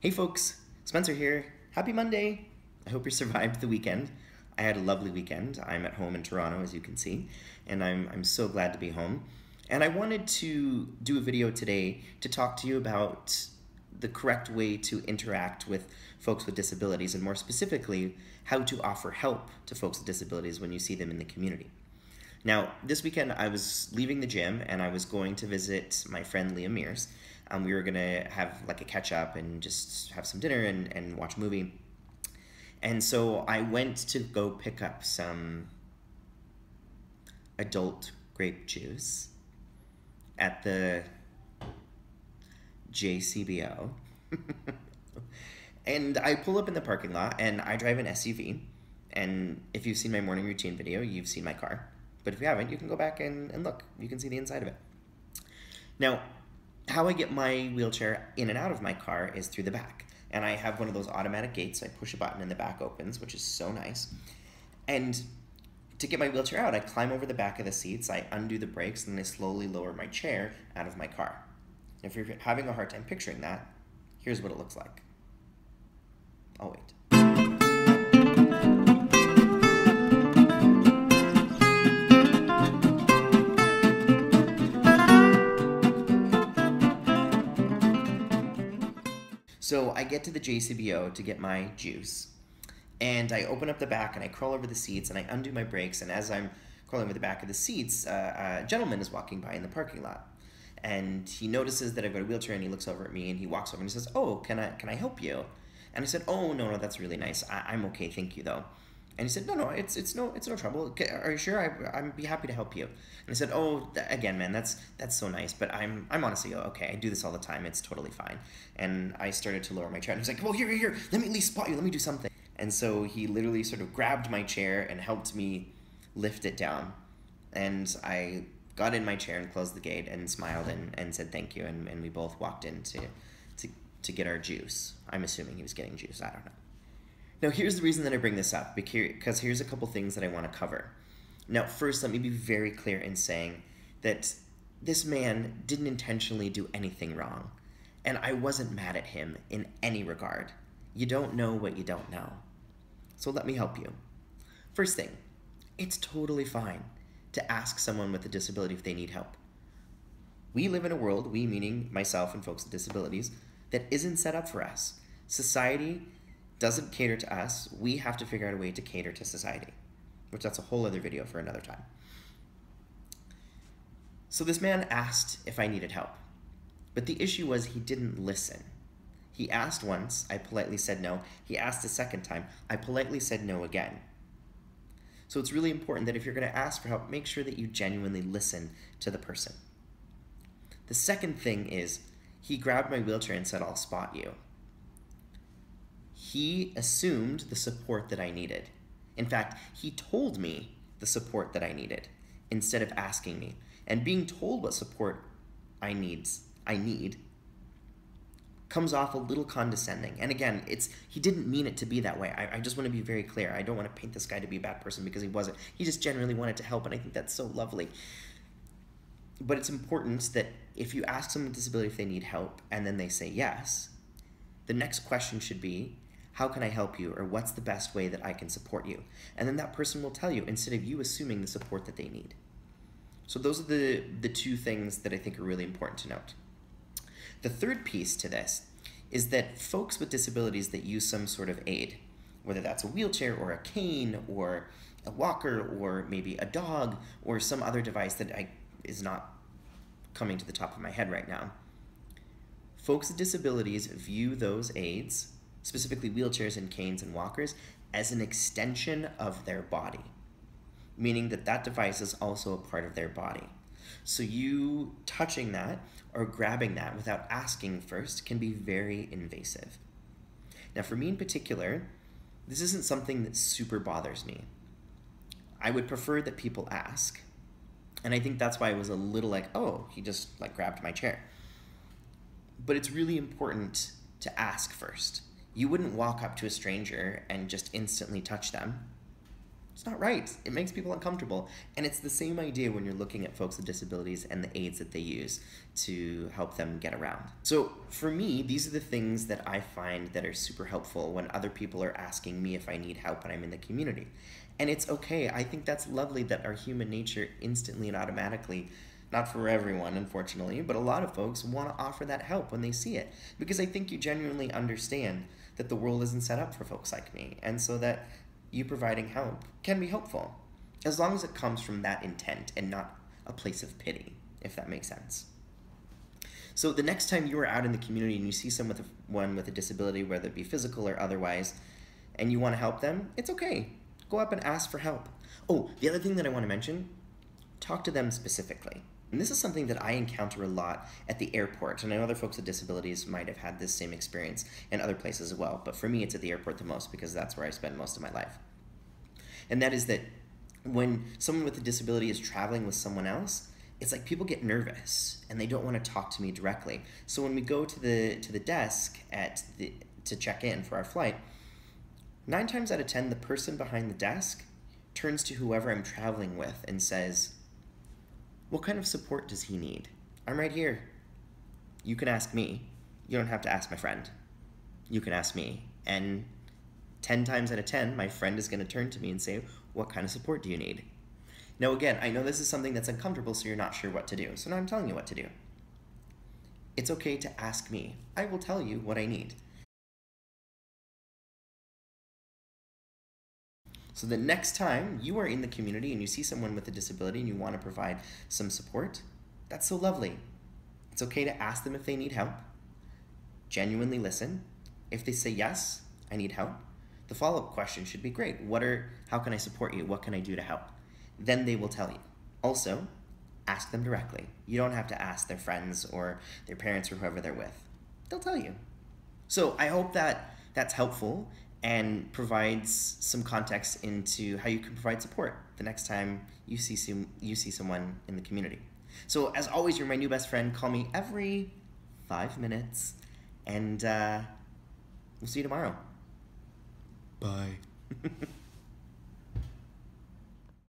Hey folks, Spencer here. Happy Monday. I hope you survived the weekend. I had a lovely weekend. I'm at home in Toronto, as you can see, and I'm so glad to be home. And I wanted to do a video today to talk to you about the correct way to interact with folks with disabilities, and more specifically, how to offer help to folks with disabilities when you see them in the community. Now, this weekend I was leaving the gym and I was going to visit my friend Leah Mears. We were gonna have like a catch up and just have some dinner and watch a movie. And so I went to go pick up some adult grape juice at the JCBO. And I pull up in the parking lot and I drive an SUV. And if you've seen my morning routine video, you've seen my car. But if you haven't, you can go back and look. You can see the inside of it. Now, how I get my wheelchair in and out of my car is through the back. And I have one of those automatic gates, so I push a button and the back opens, which is so nice. And to get my wheelchair out, I climb over the back of the seats, I undo the brakes, and I slowly lower my chair out of my car. If you're having a hard time picturing that, here's what it looks like. I'll wait. So I get to the JCBO to get my juice, and I open up the back and I crawl over the seats and I undo my brakes, and as I'm crawling over the back of the seats, a gentleman is walking by in the parking lot. And he notices that I've got a wheelchair and he looks over at me and he walks over and he says, "Oh, can I help you?" And I said, "Oh, no, that's really nice. I'm okay, thank you though." And he said, "No, it's no trouble. Are you sure? I'd be happy to help you." And I said, "Oh, again, man, that's so nice, but I'm honestly okay. I do this all the time. It's totally fine." And I started to lower my chair, and he was like, "Well, here. Let me at least spot you. Let me do something." And so he literally sort of grabbed my chair and helped me lift it down. And I got in my chair and closed the gate and smiled and said thank you. And we both walked in to get our juice. I'm assuming he was getting juice. I don't know. Now, here's the reason that I bring this up, because here's a couple things that I want to cover. Now, first, let me be very clear in saying that this man didn't intentionally do anything wrong, and I wasn't mad at him in any regard. You don't know what you don't know. So let me help you. First thing, it's totally fine to ask someone with a disability if they need help. We live in a world, we meaning myself and folks with disabilities, that isn't set up for us. Society doesn't cater to us. We have to figure out a way to cater to society, which that's a whole other video for another time. So this man asked if I needed help, but the issue was he didn't listen. He asked once, I politely said no. He asked a second time, I politely said no again. So it's really important that if you're going to ask for help, make sure that you genuinely listen to the person. The second thing is, he grabbed my wheelchair and said, "I'll spot you." He assumed the support that I needed. In fact, he told me the support that I needed instead of asking me. And being told what support I need comes off a little condescending. And again, he didn't mean it to be that way. I just want to be very clear. I don't want to paint this guy to be a bad person, because he wasn't. He just genuinely wanted to help, and I think that's so lovely. But it's important that if you ask someone with a disability if they need help and then they say yes, the next question should be, how can I help you, or what's the best way that I can support you? And then that person will tell you, instead of you assuming the support that they need. So those are the two things that I think are really important to note. The third piece to this is that folks with disabilities that use some sort of aid, whether that's a wheelchair or a cane or a walker or maybe a dog or some other device that is not coming to the top of my head right now, folks with disabilities view those aids, specifically wheelchairs and canes and walkers, as an extension of their body, meaning that that device is also a part of their body. So you touching that or grabbing that without asking first can be very invasive. Now, for me in particular, this isn't something that super bothers me. I would prefer that people ask, and I think that's why I was a little like, oh, he just like grabbed my chair. But it's really important to ask first. You wouldn't walk up to a stranger and just instantly touch them. It's not right. It makes people uncomfortable. And it's the same idea when you're looking at folks with disabilities and the aids that they use to help them get around. So for me, these are the things that I find that are super helpful when other people are asking me if I need help when I'm in the community. And it's okay. I think that's lovely that our human nature instantly and automatically, not for everyone, unfortunately, but a lot of folks want to offer that help when they see it. Because I think you genuinely understand that the world isn't set up for folks like me. And so that you providing help can be helpful, as long as it comes from that intent and not a place of pity, if that makes sense. So the next time you are out in the community and you see someone with a disability, whether it be physical or otherwise, and you want to help them, it's okay. Go up and ask for help. Oh, the other thing that I want to mention, talk to them specifically. And this is something that I encounter a lot at the airport, and I know other folks with disabilities might have had this same experience in other places as well, but for me it's at the airport the most because that's where I spend most of my life. And that is that when someone with a disability is traveling with someone else, it's like people get nervous and they don't want to talk to me directly. So when we go to the desk to check in for our flight, 9 times out of 10 the person behind the desk turns to whoever I'm traveling with and says, "What kind of support does he need? I'm right here. You can ask me. You don't have to ask my friend. You can ask me." And 10 times out of 10, my friend is going to turn to me and say, "What kind of support do you need?" Now again, I know this is something that's uncomfortable, so you're not sure what to do. So now I'm telling you what to do. It's okay to ask me. I will tell you what I need. So the next time you are in the community and you see someone with a disability and you want to provide some support, that's so lovely. It's okay to ask them if they need help. Genuinely listen. If they say, "Yes, I need help," the follow-up question should be, "Great. How can I support you? What can I do to help?" Then they will tell you. Also, ask them directly. You don't have to ask their friends or their parents or whoever they're with. They'll tell you. So I hope that that's helpful and provides some context into how you can provide support the next time you see someone in the community. So as always, you're my new best friend. Call me every 5 minutes, and we'll see you tomorrow. Bye.